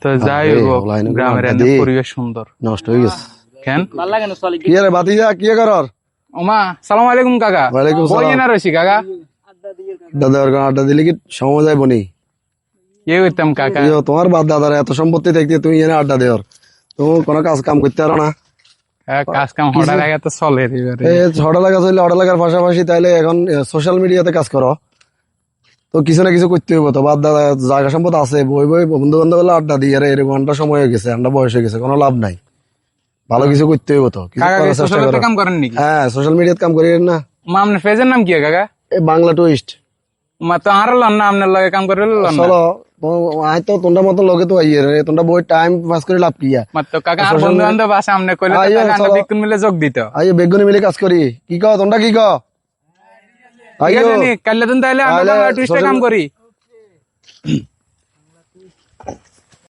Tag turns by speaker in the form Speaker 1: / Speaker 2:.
Speaker 1: তো যাই হোক, গ্রামের এনে পরিবেশ সুন্দর।
Speaker 2: নষ্ট হয়ে গেছে
Speaker 1: কেন
Speaker 2: কি রে বাতিজা কি করর?
Speaker 1: ওমা সালাম আলাইকুম কাকা।
Speaker 2: ওয়ালাইকুম
Speaker 1: বই
Speaker 2: সালাম।
Speaker 1: না রয়েছি কাকা।
Speaker 2: আড্ডা দিলে কি সময় যাইব নি?
Speaker 1: ইয়ে করতাম কাকা,
Speaker 2: তোমার বাপ দাদার এত সম্পত্তি দেখতে তুমি এনে আড্ডা দেওয়ার, তুমি কোনো কাজ কাম করতে পারো না?
Speaker 1: কাজ কাম হঠাৎ আগে তো চলে এবারে।
Speaker 2: হঠাৎ লাগা চললে হঠাৎ লাগার পাশাপাশি তাইলে এখন সোশ্যাল মিডিয়াতে কাজ করো তো কিছু না কিছু করতে হইব। তো বাপ দাদা জায়গা সম্পদ আছে, বই বন্ধু বান্ধব আড্ডা দিয়ে এরকম ঘন্টা সময় হয়ে গেছে, আমরা বয়স হয়ে গেছে, কোনো লাভ নাই। ভালো কিছু করতে হইব তো, কিছু
Speaker 1: কাকা
Speaker 2: করার চেষ্টা
Speaker 1: সোশ্যাল
Speaker 2: করো।
Speaker 1: কাম করেন নাকি?
Speaker 2: হ্যাঁ সোশ্যাল মিডিয়াতে কাম করি না।
Speaker 1: মা আপনার পেজের নাম কি কাকা?
Speaker 2: এই বাংলা টুইস্ট।
Speaker 1: মা তো আর লন না, আপনার লগে কাম করে লন না।
Speaker 2: চলো আয় তো তোমরা মতো লগে তো আইয়ে রে, তোমরা বই টাইম পাস করে লাভ কিয়া?
Speaker 1: মা তো কাকা আর বন্ধু বান্ধব আছে, আপনি কইলে তো
Speaker 2: আইয়ো,
Speaker 1: কাকা আমরা
Speaker 2: চলো।
Speaker 1: বিকুন মিলে যোগ দিত।
Speaker 2: আইয়ে বেগুনি মিলে কাজ করি। কি কও তোমরা, কি কও?
Speaker 1: ঠিক
Speaker 2: আইয়ো
Speaker 1: আছে নি, কাইলে দিন তাইলে আমরা
Speaker 2: তাহলে
Speaker 1: বাংলা টুইস্টে কাম করি।